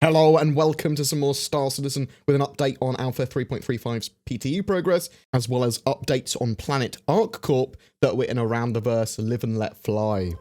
Hello and welcome to some more Star Citizen with an update on Alpha 3.35's PTU progress, as well as updates on planet ArcCorp that we're in around the verse Live and Let Fly.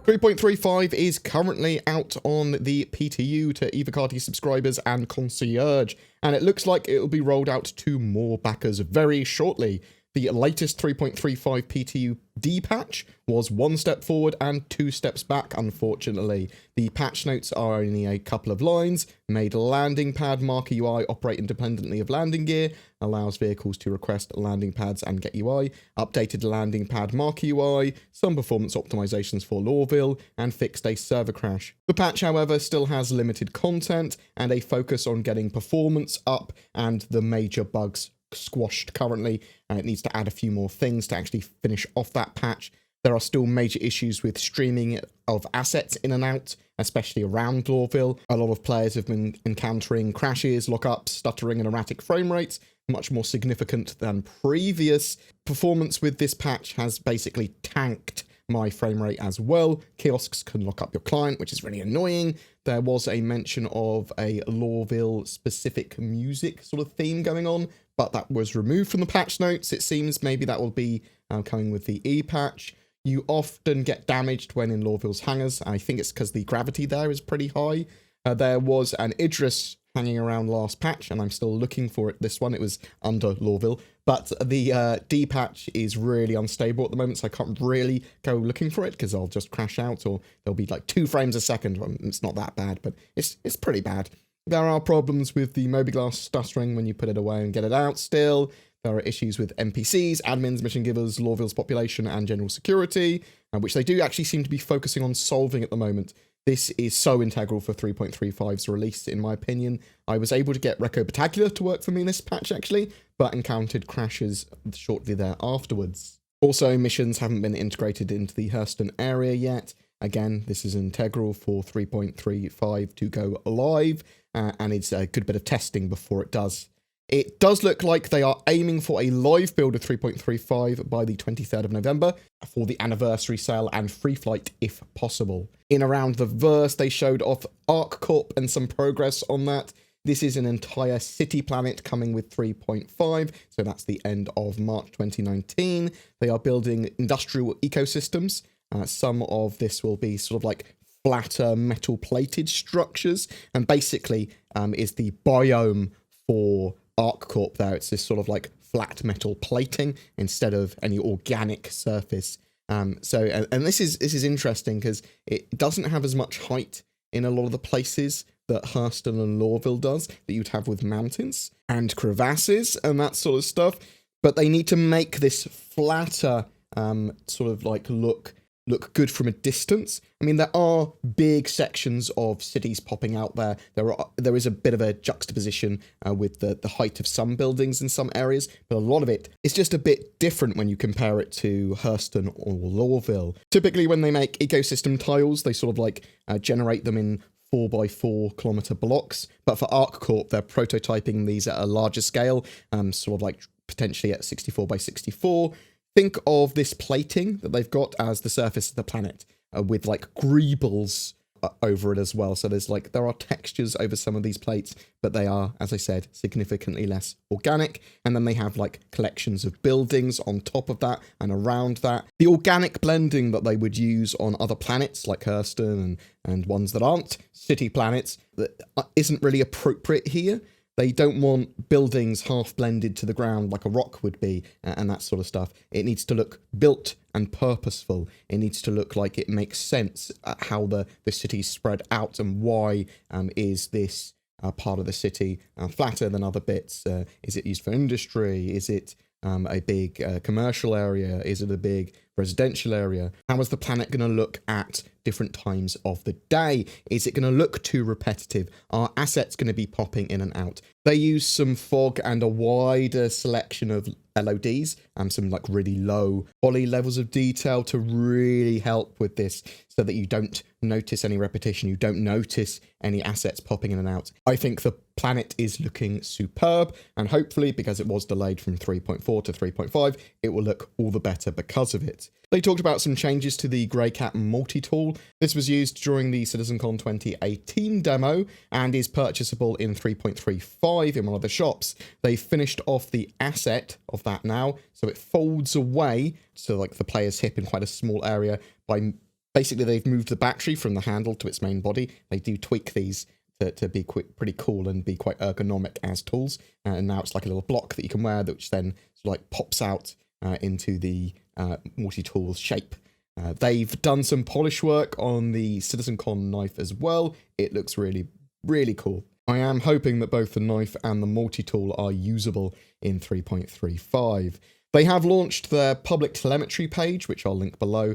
.35 is currently out on the PTU to Evocati subscribers and Concierge, and it looks like it will be rolled out to more backers very shortly. The latest 3.35 PTU D patch was one step forward and two steps back, unfortunately. The patch notes are only a couple of lines, made landing pad marker UI operate independently of landing gear, allows vehicles to request landing pads and get UI, updated landing pad marker UI, some performance optimizations for Lorville, and fixed a server crash. The patch, however, still has limited content and a focus on getting performance up and the major bugs squashed currently, and it needs to add a few more things to actually finish off that patch. There are still major issues with streaming of assets in and out, especially around Lorville. A lot of players have been encountering crashes, lockups, stuttering and erratic frame rates, much more significant than previous. Performance with this patch has basically tanked my frame rate as well. Kiosks can lock up your client, which is really annoying. There was a mention of a Lorville specific music sort of theme going on, but that was removed from the patch notes. It seems maybe that will be coming with the E patch. You often get damaged when in Lorville's hangars. I think it's because the gravity there is pretty high. There was an Idris hanging around last patch, and I'm still looking for it this one. It was under Lorville, but the D patch is really unstable at the moment, so I can't really go looking for it because I'll just crash out, or there'll be like 2 frames a second. Well, it's not that bad, but it's pretty bad. There are problems with the mobiGlas stuttering when you put it away and get it out still. There are issues with NPCs, admins, mission givers, Lorville's population, and general security, which they do actually seem to be focusing on solving at the moment. This is so integral for 3.35's release, in my opinion. I was able to get Reco Battaglia to work for me in this patch, actually, but encountered crashes shortly there afterwards. Also, missions haven't been integrated into the Hurston area yet. Again, this is integral for 3.35 to go live, and it's a good bit of testing before it does. It does look like they are aiming for a live build of 3.35 by the 23rd of November for the anniversary sale and free flight if possible. In around the verse, they showed off ArcCorp and some progress on that. This is an entire city planet coming with 3.5, so that's the end of March 2019. They are building industrial ecosystems. Some of this will be sort of like flatter metal plated structures, and basically is the biome for ArcCorp there. It's this sort of like flat metal plating instead of any organic surface. And this is interesting because it doesn't have as much height in a lot of the places that Hurston and Lorville does, that you'd have with mountains and crevasses and that sort of stuff. But they need to make this flatter sort of like look good from a distance. I mean, there are big sections of cities popping out there. There is a bit of a juxtaposition with the height of some buildings in some areas, but a lot of it is just a bit different when you compare it to Hurston or Lorville. Typically, when they make ecosystem tiles, they sort of like generate them in 4x4 kilometer blocks, but for ArcCorp, they're prototyping these at a larger scale, sort of like potentially at 64x64. Think of this plating that they've got as the surface of the planet with like greebles over it as well. So there are textures over some of these plates, but they are, as I said, significantly less organic. And then they have like collections of buildings on top of that and around that. The organic blending that they would use on other planets like Hurston and ones that aren't city planets that isn't really appropriate here. They don't want buildings half blended to the ground like a rock would be and that sort of stuff. It needs to look built and purposeful. It needs to look like it makes sense how the city's spread out and why is this part of the city flatter than other bits. Is it used for industry? Is it a big commercial area? Is it a big residential area? How is the planet going to look at different times of the day? Is it going to look too repetitive? Are assets going to be popping in and out? They use some fog and a wider selection of LODs and some like really low poly levels of detail to really help with this so that you don't notice any repetition, you don't notice any assets popping in and out. I think the planet is looking superb, and hopefully, because it was delayed from 3.4 to 3.5, it will look all the better because of it. They talked about some changes to the Grey Cat multi-tool. This was used during the CitizenCon 2018 demo and is purchasable in 3.35 in one of the shops. They finished off the asset of that now, so it folds away to like the player's hip in quite a small area. By basically, they've moved the battery from the handle to its main body. They do tweak these to be pretty cool and be quite ergonomic as tools. And now it's like a little block that you can wear, which then sort of like pops out into the multi-tool shape. They've done some polish work on the CitizenCon knife as well. It looks really, really cool. I am hoping that both the knife and the multi-tool are usable in 3.35. They have launched their public telemetry page, which I'll link below.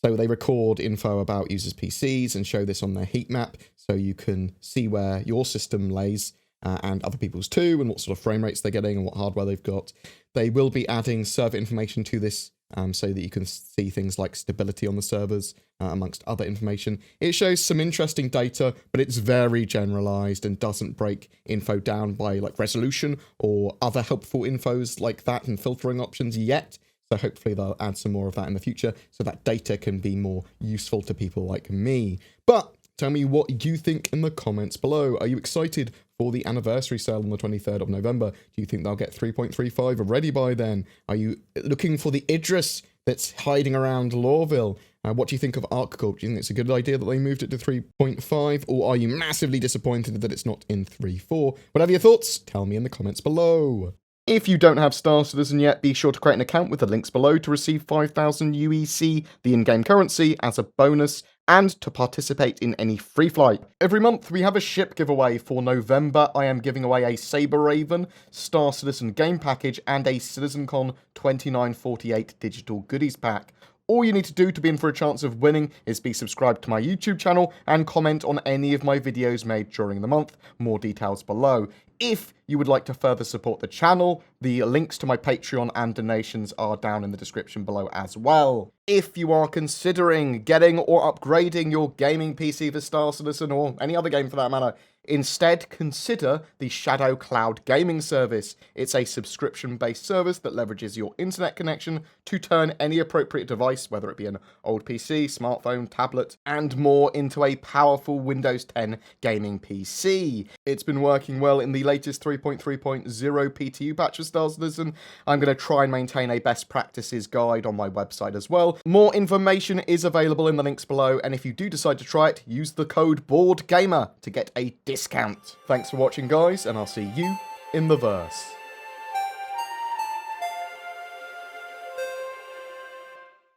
So they record info about users' PCs and show this on their heat map, so you can see where your system lays and other people's too, and what sort of frame rates they're getting and what hardware they've got. They will be adding server information to this so that you can see things like stability on the servers, amongst other information. It shows some interesting data, but it's very generalized and doesn't break info down by like resolution or other helpful infos like that and filtering options yet. So hopefully they'll add some more of that in the future so that data can be more useful to people like me. But tell me what you think in the comments below. Are you excited for the anniversary sale on the 23rd of November? Do you think they'll get 3.35 ready by then? Are you looking for the Idris that's hiding around Lawville? What do you think of ArcCorp? Do you think it's a good idea that they moved it to 3.5? Or are you massively disappointed that it's not in 3.4? Whatever your thoughts, tell me in the comments below. If you don't have Star Citizen yet, be sure to create an account with the links below to receive 5,000 UEC, the in-game currency, as a bonus, and to participate in any free flight. Every month we have a ship giveaway. For November, I am giving away a Saber Raven, Star Citizen game package, and a CitizenCon 2948 digital goodies pack. All you need to do to be in for a chance of winning is be subscribed to my YouTube channel and comment on any of my videos made during the month. More details below. If you would like to further support the channel, the links to my Patreon and donations are down in the description below as well. If you are considering getting or upgrading your gaming PC for Star Citizen or any other game for that matter, instead consider the Shadow Cloud gaming service. It's a subscription-based service that leverages your internet connection to turn any appropriate device, whether it be an old PC, smartphone, tablet, and more, into a powerful Windows 10 gaming PC. It's been working well in the latest 3.3.0 PTU patch of Star Citizen. I'm going to try and maintain a best practices guide on my website as well. More information is available in the links below, and if you do decide to try it, use the code BoredGamer to get a discount. Thanks for watching, guys, and I'll see you in the verse.